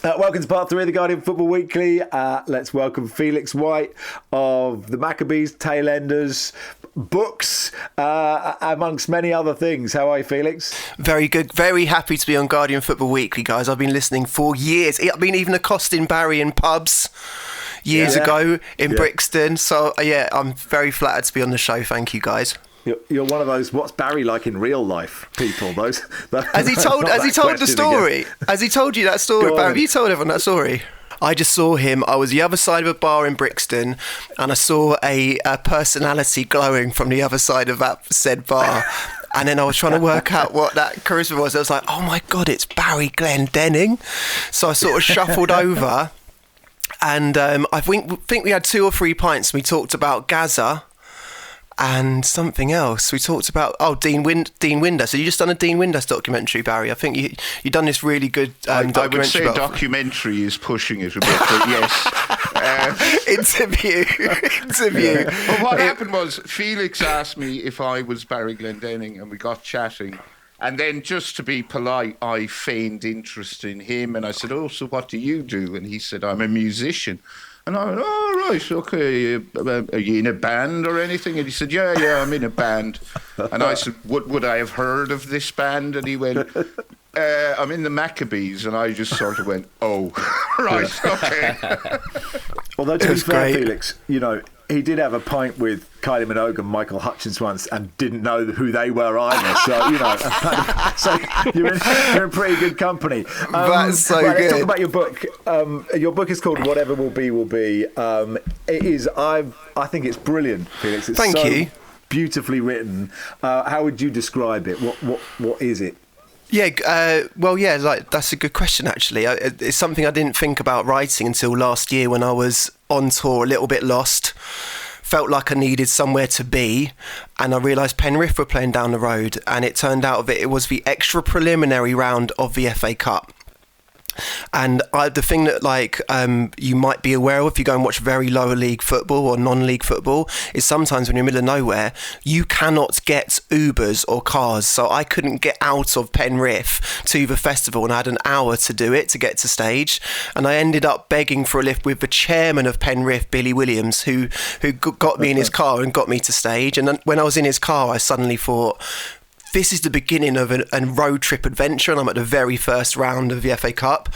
Welcome to part 3 of the Guardian Football Weekly. Let's welcome Felix White of the Maccabees, Tailenders, books, amongst many other things. How are you, Felix? Very good. Very happy to be on Guardian Football Weekly, guys. I've been listening for years. I've been even accosting Barry in pubs years ago in Brixton. So, I'm very flattered to be on the show. Thank you, guys. You're one of those "what's Barry like in real life" people. Has he told the story? Again. Has he told you that story, Barry? Have you told everyone that story? I just saw him. I was the other side of a bar in Brixton, and I saw a personality glowing from the other side of that said bar. And then I was trying to work out what that charisma was. I was like, "Oh my God, it's Barry Glendenning." So I sort of shuffled over, and I think we had 2 or 3 pints. And we talked about Gaza. And something else. We talked about Dean Windass. So you just done a Dean Windass documentary, Barry. I think you done this really good documentary. I would say documentary is pushing it a bit, but yes. Interview. But what happened was Felix asked me if I was Barry Glendenning, and we got chatting. And then, just to be polite, I feigned interest in him, and I said, "Oh, so what do you do?" And he said, "I'm a musician." And I went, "Oh, right, okay. Are you in a band or anything?" And he said, yeah, I'm in a band. And I said, would I have heard of this band? And he went, I'm in the Maccabees. And I just sort of went, "Oh, right, okay." Although, to be fair, Felix, he did have a pint with Kylie Minogue and Michael Hutchins once and didn't know who they were either. So, so you're in pretty good company. That's so good. Let's talk about your book. Your book is called Whatever Will Be, Will Be. It is, I think it's brilliant, Felix. It's Thank you. Beautifully written. How would you describe it? What is it? That's a good question, actually. It's something I didn't think about writing until last year when I was on tour, a little bit lost. Felt like I needed somewhere to be, and I realised Penrith were playing down the road, and it turned out that it was the extra preliminary round of the FA Cup. And the thing that you might be aware of if you go and watch very lower league football or non-league football is sometimes when you're in the middle of nowhere, you cannot get Ubers or cars. So I couldn't get out of Penrith to the festival, and I had an hour to do it to get to stage. And I ended up begging for a lift with the chairman of Penrith, Billy Williams, who got me in his car and got me to stage. And then when I was in his car, I suddenly thought, this is the beginning of a road trip adventure, and I'm at the very first round of the FA Cup.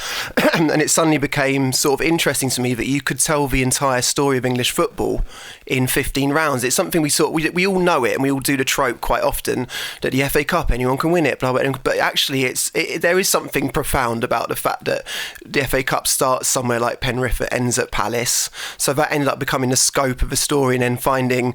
And it suddenly became sort of interesting to me that you could tell the entire story of English football in 15 rounds. It's something we all know it, and we all do the trope quite often that the FA Cup, anyone can win it, blah, blah, blah. But actually there is something profound about the fact that the FA Cup starts somewhere like Penrith, it ends at Palace. So that ended up becoming the scope of the story, and then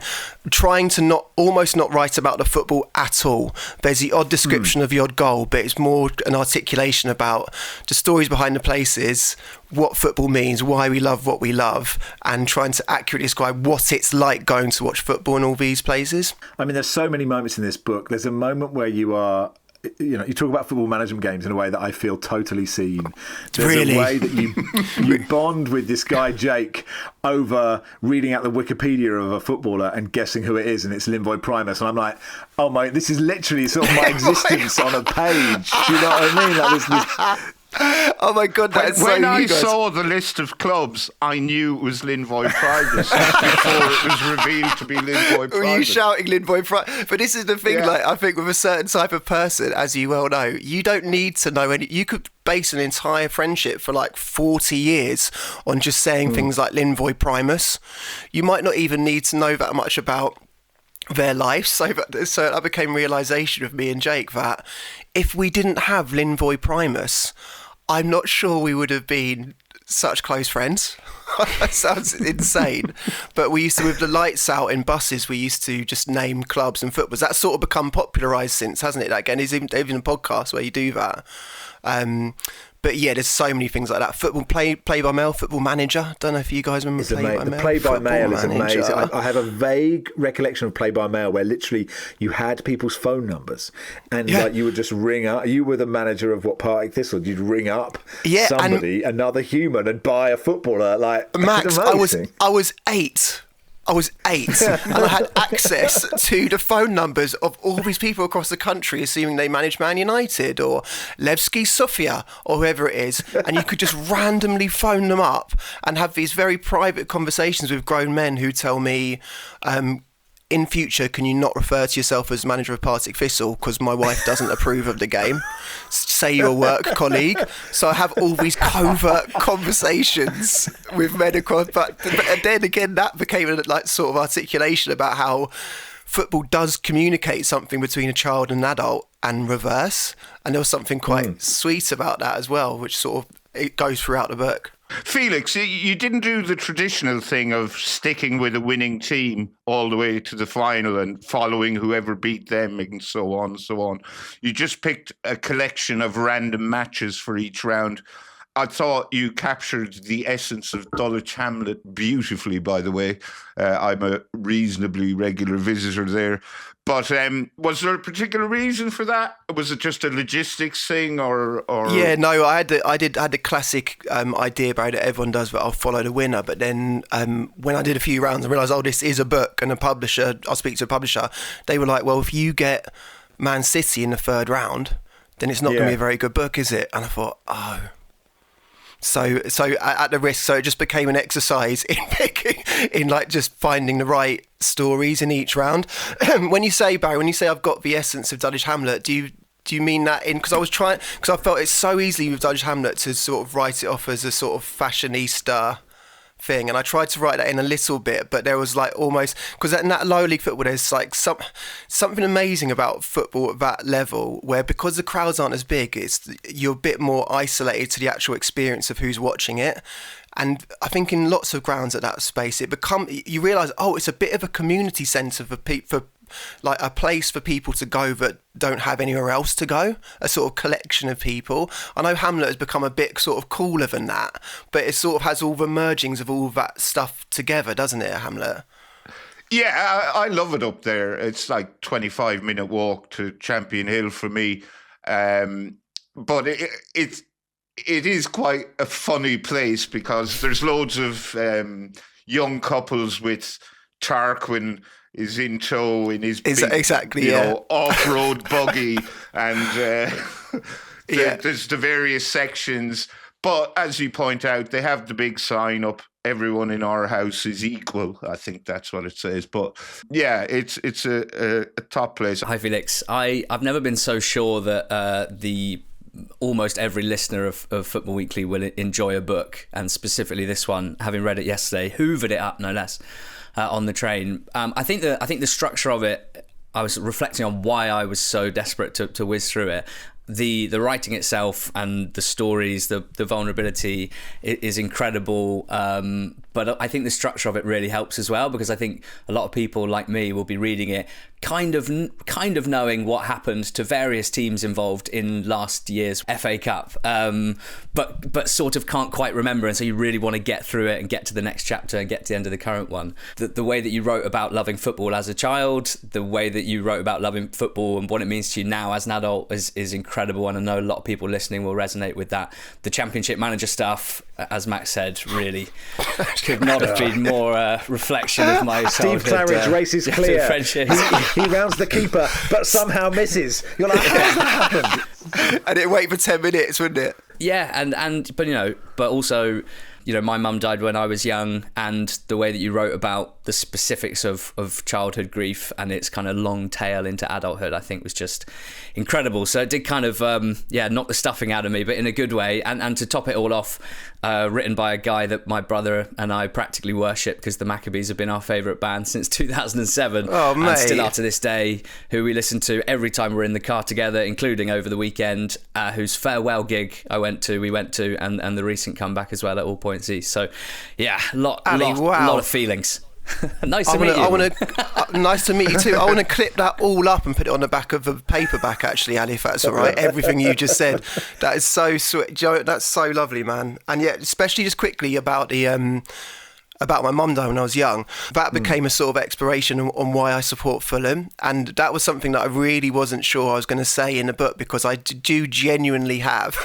trying to almost not write about the football at all. There's the odd description of the odd goal, but it's more an articulation about the stories behind the places, what football means, why we love what we love, and trying to accurately describe what it's like going to watch football in all these places. I mean, there's so many moments in this book. There's a moment where you talk about football management games in a way that I feel totally seen. There's really? A way that you bond with this guy, Jake, over reading out the Wikipedia of a footballer and guessing who it is, and it's Linvoy Primus. And I'm like, oh my, this is literally sort of my existence on a page. Do you know what I mean? This Oh my God, that's when so I you guys. saw the list of clubs, I knew it was Linvoy Primus before it was revealed to be Linvoy Primus. Were you shouting Linvoy Primus? But this is the thing, Yeah. I think with a certain type of person, as you well know, you don't need to know any. You could base an entire friendship for 40 years on just saying things like Linvoy Primus. You might not even need to know that much about their life. So that became realisation of me and Jake that if we didn't have Linvoy Primus, I'm not sure we would have been such close friends. That sounds insane. But we used to, with the lights out in buses, we used to just name clubs and footballs. That's sort of become popularised since, hasn't it? Again, there's even a podcast where you do that. But yeah, there's so many things like that. Football play by mail, Football Manager. Don't know if you guys remember play by mail. The play by mail is Manager. amazing. I have a vague recollection of play by mail where literally you had people's phone numbers and you would just ring up. You were the manager of what Partick Thistle. You'd ring up somebody, another human, and buy a footballer. Max, I was 8. I was 8 and I had access to the phone numbers of all these people across the country, assuming they manage Man United or Levski Sofia or whoever it is, and you could just randomly phone them up and have these very private conversations with grown men who tell me, in future, can you not refer to yourself as manager of Partick Thistle because my wife doesn't approve of the game? Say your work colleague. So I have all these covert conversations with men across. But then again, that became a sort of articulation about how football does communicate something between a child and an adult and reverse. And there was something quite sweet about that as well, which sort of it goes throughout the book. Felix, you didn't do the traditional thing of sticking with a winning team all the way to the final and following whoever beat them and so on and so on. You just picked a collection of random matches for each round. I thought you captured the essence of Dulwich Hamlet beautifully, by the way. I'm a reasonably regular visitor there. But was there a particular reason for that? Was it just a logistics thing, or? Yeah, no, I had the classic idea, Barry, that everyone does, that I'll follow the winner. But then when I did a few rounds and realised, this is a book, and I'll speak to a publisher. They were like, well, if you get Man City in the third round, then it's not going to be a very good book, is it? And I thought, So at the risk, so it just became an exercise in picking, just finding the right stories in each round. When you say, Barry, I've got the essence of Dulwich Hamlet, do you mean that in? Because I felt it's so easy with Dulwich Hamlet to sort of write it off as a sort of fashionista thing, and I tried to write that in a little bit, but there was almost, because in that lower league football there's something amazing about football at that level, where because the crowds aren't as big, you're a bit more isolated to the actual experience of who's watching it. And I think in lots of grounds at that space, you realise, it's a bit of a community centre for a place for people to go that don't have anywhere else to go, a sort of collection of people. I know Hamlet has become a bit sort of cooler than that, but it sort of has all the mergings of all that stuff together, doesn't it, Hamlet? Yeah, I love it up there. It's 25-minute walk to Champion Hill for me. But it is quite a funny place because there's loads of young couples with Tarquin is in tow in his big, off-road buggy, and there's the various sections. But as you point out, they have the big sign up, everyone in our house is equal. I think that's what it says. But yeah, it's a top place. Hi, Felix. I've never been so sure that almost every listener of Football Weekly will enjoy a book, and specifically this one, having read it yesterday, hoovered it up, no less, on the train. I think the structure of it, I was reflecting on why I was so desperate to whiz through it. The writing itself and the stories, the vulnerability is incredible. But I think the structure of it really helps as well, because I think a lot of people like me will be reading it kind of knowing what happened to various teams involved in last year's FA Cup, but sort of can't quite remember, and so you really want to get through it and get to the next chapter and get to the end of the current one. The way that you wrote about loving football as a child, the way that you wrote about loving football and what it means to you now as an adult is incredible, and I know a lot of people listening will resonate with that. The Championship Manager stuff, as Max said, really could not have been more reflection of my Steve Claridge races clear. He rounds the keeper, but somehow misses. You're like, how's that happened? And it'd wait for 10 minutes, wouldn't it? Yeah, but also, my mum died when I was young, and the way that you wrote about the specifics of childhood grief and its kind of long tail into adulthood, I think was just incredible. So it did kind of, knock the stuffing out of me, but in a good way. And to top it all off, written by a guy that my brother and I practically worship, because the Maccabees have been our favourite band since 2007. Oh, mate. And still are to this day, who we listen to every time we're in the car together, including over the weekend, whose farewell gig we went to, and the recent comeback as well at All Points East. So, yeah, lot of feelings. Nice to meet you. Nice to meet you too. I want to clip that all up and put it on the back of a paperback, actually, Ali, if that's all right. Everything you just said. That is so sweet. Joe, that's so lovely, man. And yet, especially just quickly about about my mum dying when I was young, that became a sort of exploration on why I support Fulham. And that was something that I really wasn't sure I was going to say in the book, because I do genuinely have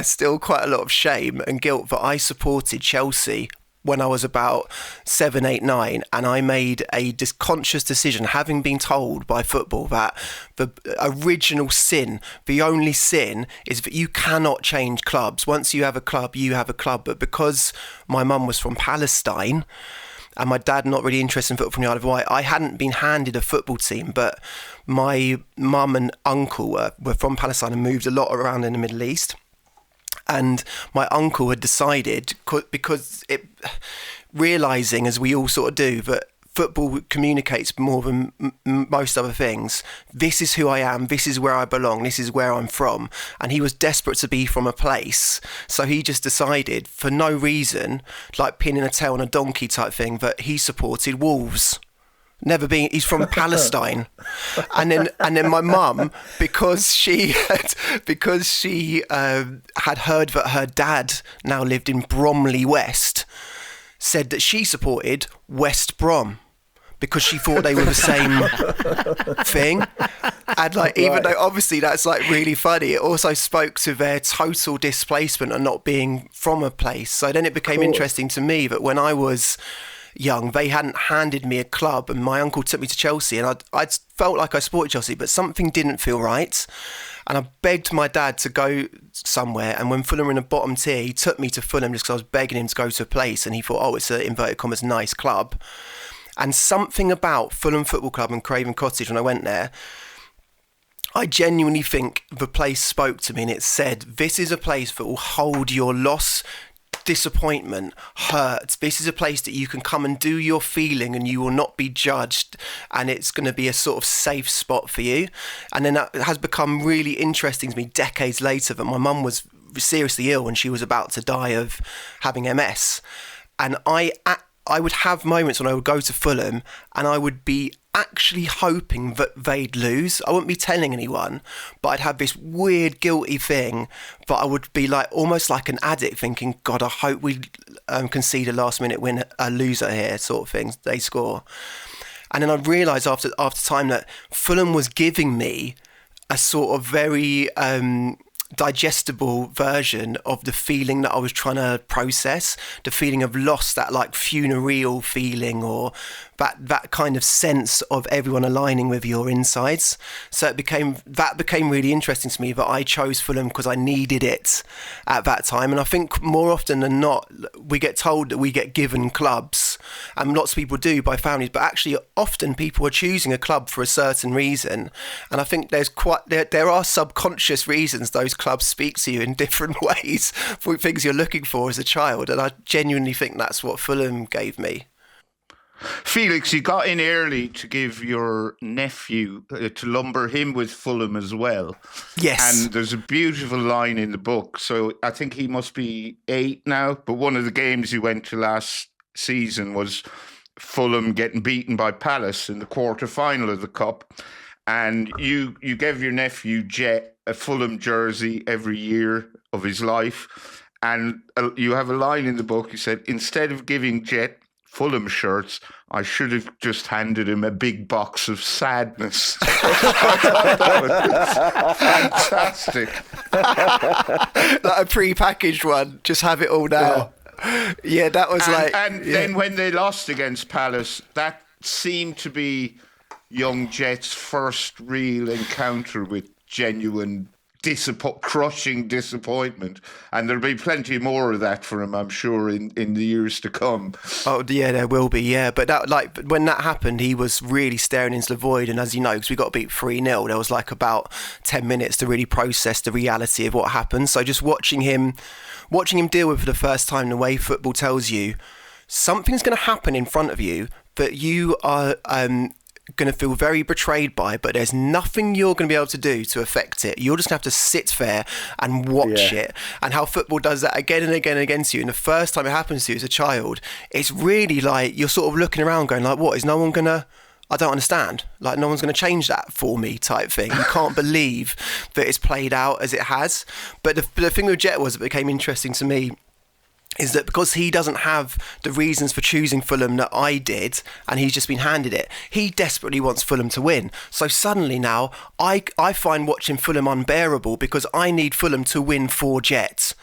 still quite a lot of shame and guilt that I supported Chelsea when I was about 7, 8, 9, and I made a conscious decision, having been told by football that the original sin, the only sin, is that you cannot change clubs. Once you have a club, you have a club. But because my mum was from Palestine and my dad not really interested in football from the Isle of Wight, I hadn't been handed a football team, but my mum and uncle were from Palestine and moved a lot around in the Middle East. And my uncle had decided, because realising, as we all sort of do, that football communicates more than most other things. This is who I am. This is where I belong. This is where I'm from. And he was desperate to be from a place. So he just decided, for no reason, like pinning a tail on a donkey type thing, that he supported Wolves. He's from Palestine. And then my mum, because she had heard that her dad now lived in Bromley West, said that she supported West Brom because she thought they were the same thing. And even though obviously that's really funny, it also spoke to their total displacement and not being from a place. So then it became interesting to me that when I was young, they hadn't handed me a club, and my uncle took me to Chelsea, and I felt like I supported Chelsea, but something didn't feel right, and I begged my dad to go somewhere. And when Fulham were in the bottom tier, he took me to Fulham just because I was begging him to go to a place, and he thought, it's an inverted commas nice club. And something about Fulham Football Club and Craven Cottage, when I went there, I genuinely think the place spoke to me, and it said, this is a place that will hold your loss, disappointment, hurt. This is a place that you can come and do your feeling and you will not be judged, and it's going to be a sort of safe spot for you. And then that has become really interesting to me decades later, that my mum was seriously ill and she was about to die of having MS, and I would have moments when I would go to Fulham and I would be actually hoping that they'd lose. I wouldn't be telling anyone, but I'd have this weird guilty thing that I would be almost like an addict, thinking, God, I hope we concede a last minute win, a loser here sort of thing, they score. And then I'd realise after time that Fulham was giving me a sort of very digestible version of the feeling that I was trying to process, the feeling of loss, that like funereal feeling, or that kind of sense of everyone aligning with your insides. So that became really interesting to me, that I chose Fulham because I needed it at that time. And I think more often than not, we get told that we get given clubs, and lots of people do, by families, but actually often people are choosing a club for a certain reason. And I think there are subconscious reasons those clubs speak to you in different ways for things you're looking for as a child. And I genuinely think that's what Fulham gave me. Felix, you got in early to give your nephew, to lumber him with Fulham as well. Yes. And there's a beautiful line in the book. So I think he must be 8 now, but one of the games he went to last season was Fulham getting beaten by Palace in the quarter-final of the Cup. And you gave your nephew Jet a Fulham jersey every year of his life. And you have a line in the book, you said, instead of giving Jet Fulham shirts, I should have just handed him a big box of sadness. Fantastic. Like a pre-packaged one, just have it all now. Yeah, that was then when they lost against Palace, that seemed to be young Jet's first real encounter with genuine crushing disappointment, and there'll be plenty more of that for him, I'm sure, in the years to come. Oh yeah, there will be, yeah. But that, when that happened, he was really staring into the void, and as you know, because we got beat 3-0, there was like about 10 minutes to really process the reality of what happened. So just watching him deal with for the first time the way football tells you something's going to happen in front of you that you are going to feel very betrayed by, but there's nothing you're going to be able to do to affect it. You're just going to have to sit there and watch it. And how football does that again and again and again to you. And the first time it happens to you as a child, it's really like you're sort of looking around going like, what, is no one going to... I don't understand. Like, no one's going to change that for me type thing. You can't believe that it's played out as it has. But the thing with Jet was, it became interesting to me, is that because he doesn't have the reasons for choosing Fulham that I did, and he's just been handed it, he desperately wants Fulham to win. So suddenly now, I find watching Fulham unbearable because I need Fulham to win for Jet.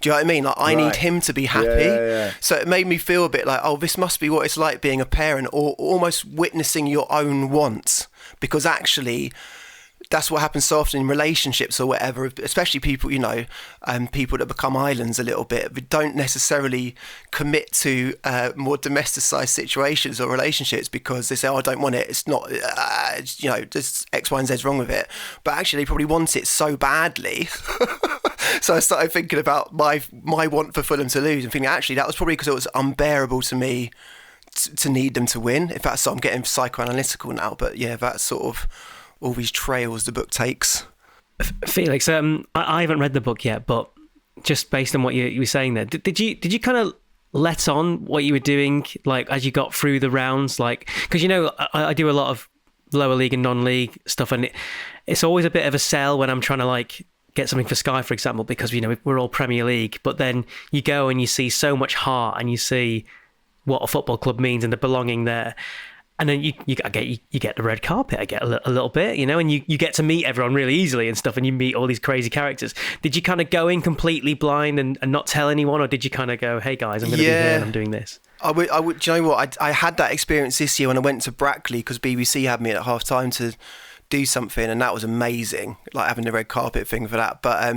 Do you know what I mean? Like, I need him to be happy. Yeah. So it made me feel a bit like, oh, this must be what it's like being a parent, or almost witnessing your own wants. Because actually, that's what happens so often in relationships or whatever, especially people, people that become islands a little bit, but don't necessarily commit to more domesticised situations or relationships because they say, oh, I don't want it. It's not, there's X, Y, and Z's wrong with it. But actually, they probably want it so badly. So I started thinking about my want for Fulham to lose and thinking, actually, that was probably because it was unbearable to me to need them to win. In fact, so I'm getting psychoanalytical now, but yeah, that's sort of all these trails the book takes. Felix, I haven't read the book yet, but just based on what you were saying there, did you kind of let on what you were doing, like as you got through the rounds, like, because I do a lot of lower league and non-league stuff, and it's always a bit of a sell when I'm trying to like get something for Sky, for example, because we're all Premier League, but then you go and you see so much heart and you see what a football club means and the belonging there. And then you get the red carpet, I get a little bit, and you get to meet everyone really easily and stuff, and you meet all these crazy characters. Did you kind of go in completely blind and not tell anyone, or did you kind of go, hey guys, I'm going to be here and I'm doing this? I would. Do you know what? I had that experience this year when I went to Brackley because BBC had me at half time to do something, and that was amazing, like having the red carpet thing for that. But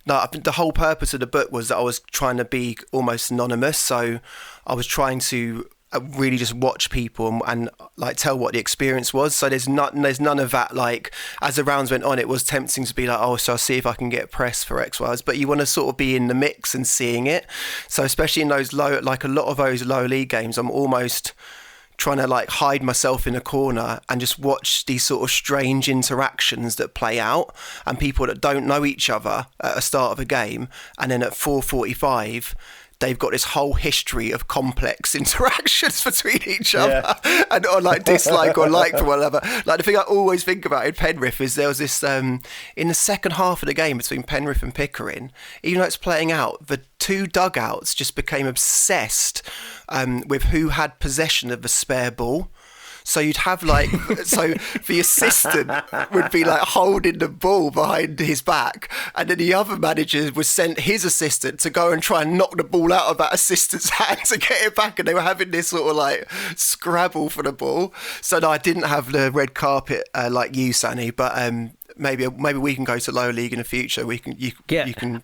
no, I think the whole purpose of the book was that I was trying to be almost anonymous, so I was trying to really just watch people and like tell what the experience was. So there's none of that, like as the rounds went on, it was tempting to be like, oh, so I'll see if I can get press for X, Y, but you want to sort of be in the mix and seeing it. So especially in those a lot of those lower league games, I'm almost trying to like hide myself in a corner and just watch these sort of strange interactions that play out, and people that don't know each other at the start of a game, and then at 4:45 they've got this whole history of complex interactions between each other, or like dislike or like for one another. Like the thing I always think about in Penrith is there was this in the second half of the game between Penrith and Pickering, even though it's playing out, the two dugouts just became obsessed with who had possession of the spare ball. So you'd have like, so the assistant would be like holding the ball behind his back, and then the other manager would send his assistant to go and try and knock the ball out of that assistant's hand to get it back, and they were having this sort of like scrabble for the ball. So no, I didn't have the red carpet like you, Sanny, but maybe we can go to lower league in the future. You can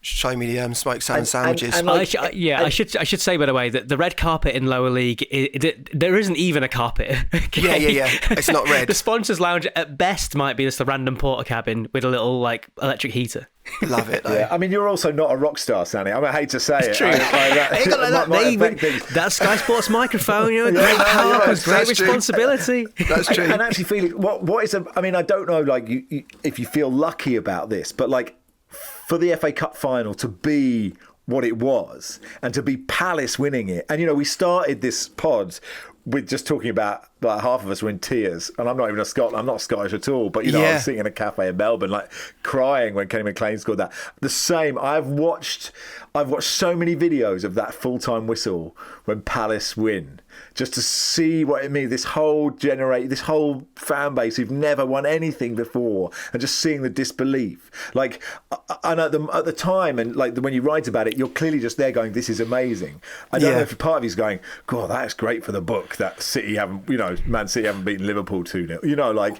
show me the smoked salmon sandwiches. I should say, by the way, that the red carpet in lower league, there isn't even a carpet. Okay? Yeah. It's not red. The sponsors lounge at best might be just a random porter cabin with a little like electric heater. Love it though. Yeah, I mean, you're also not a rock star, Sanny. I hate to say it's it. True. That Sky Sports microphone, great power comes great responsibility. That's true. And actually, Felix, what is I mean, I don't know, like, you, if you feel lucky about this, but like, for the FA Cup final to be what it was and to be Palace winning it. And, we started this pod with just talking about, like, half of us were in tears. And I'm not even I'm not Scottish at all. But, I was sitting in a cafe in Melbourne, like, crying when Kenny McLean scored that. The same. I've watched so many videos of that full-time whistle when Palace win, just to see what it means. This whole fan base who've never won anything before, and just seeing the disbelief. Like, and at the time, and like when you write about it, you're clearly just there going, "This is amazing." I don't know if part of you's going, "God, that's great for the book that Man City haven't beaten Liverpool 2-0."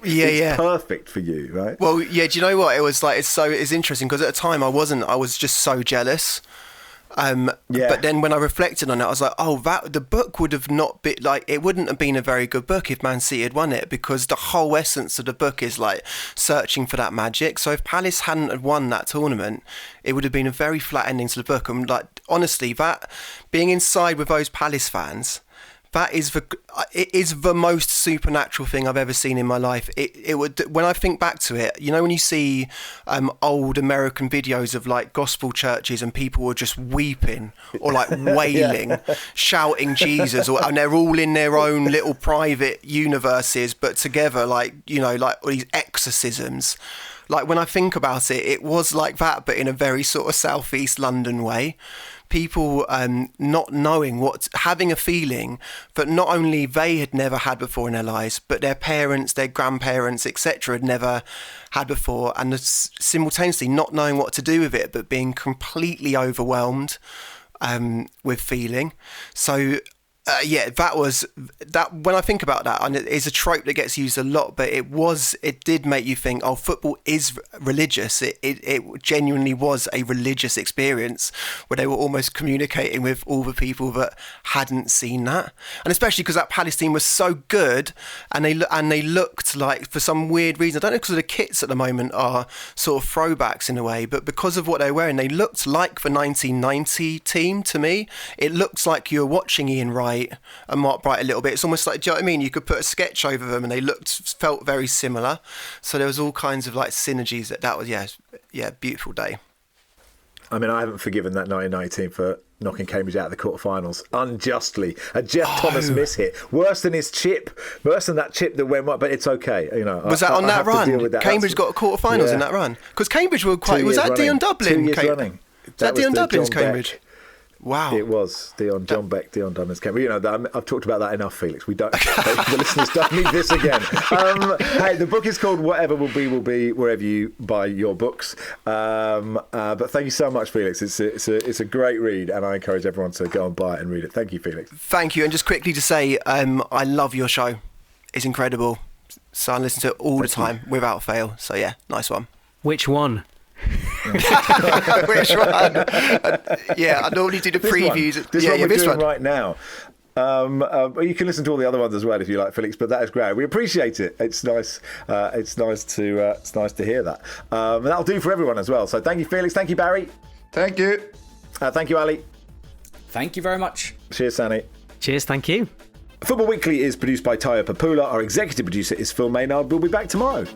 It's perfect for you, right? Well, yeah. Do you know what it was like? It's interesting because at the time I was just so jealous. But then when I reflected on it, I was like, the book would have not been like, it wouldn't have been a very good book if Man City had won it, because the whole essence of the book is like searching for that magic. So if Palace hadn't have won that tournament, it would have been a very flat ending to the book. And like, honestly, that being inside with those Palace fans, it is the most supernatural thing I've ever seen in my life. It would, when I think back to it, when you see old American videos of like gospel churches and people were just weeping or like wailing, shouting Jesus, and they're all in their own little private universes, but together, like all these exorcisms. Like, when I think about it, it was like that, but in a very sort of southeast London way. People not knowing having a feeling that not only they had never had before in their lives, but their parents, their grandparents, etc. had never had before, and simultaneously not knowing what to do with it, but being completely overwhelmed with feeling. So that was that. When I think about that, and it is a trope that gets used a lot, but it did make you think, football is religious. It genuinely was a religious experience where they were almost communicating with all the people that hadn't seen that, and especially because that Palace team was so good, and they looked like, for some weird reason, I don't know, because the kits at the moment are sort of throwbacks in a way, but because of what they were wearing, they looked like the 1990 team to me. It looked like you were watching Ian Wright and Mark Bright a little bit. It's almost like, do you know what I mean? You could put a sketch over them and they felt very similar. So there was all kinds of like synergies that was, beautiful day. I mean, I haven't forgiven that 1990 team for knocking Cambridge out of the quarterfinals unjustly. A Jeff Thomas miss hit, worse than that chip that went, but it's okay. Was that on that run? Cambridge got a quarterfinals in that run, because Cambridge were quite. Was that Dion Dublin? 2 years running. Was that Dion Dublin's Cambridge? Wow. It was John Beck, Dion Dublin's Cambridge. I've talked about that enough, Felix. We don't. The listeners don't need this again. Hey, the book is called Whatever Will Be, wherever you buy your books. But thank you so much, Felix. It's a great read, and I encourage everyone to go and buy it and read it. Thank you, Felix. Thank you. And just quickly to say, I love your show. It's incredible. So I listen to it all the time, without fail. So yeah, nice one. Which one? Which one? I normally do the previews. This one we're doing right now. You can listen to all the other ones as well if you like, Felix. But that is great. We appreciate it. It's nice. It's nice to hear that. And that'll do for everyone as well. So thank you, Felix. Thank you, Barry. Thank you. Thank you, Ali. Thank you very much. Cheers, Sanny. Cheers. Thank you. Football Weekly is produced by Tayo Papula. Our executive producer is Phil Maynard. We'll be back tomorrow.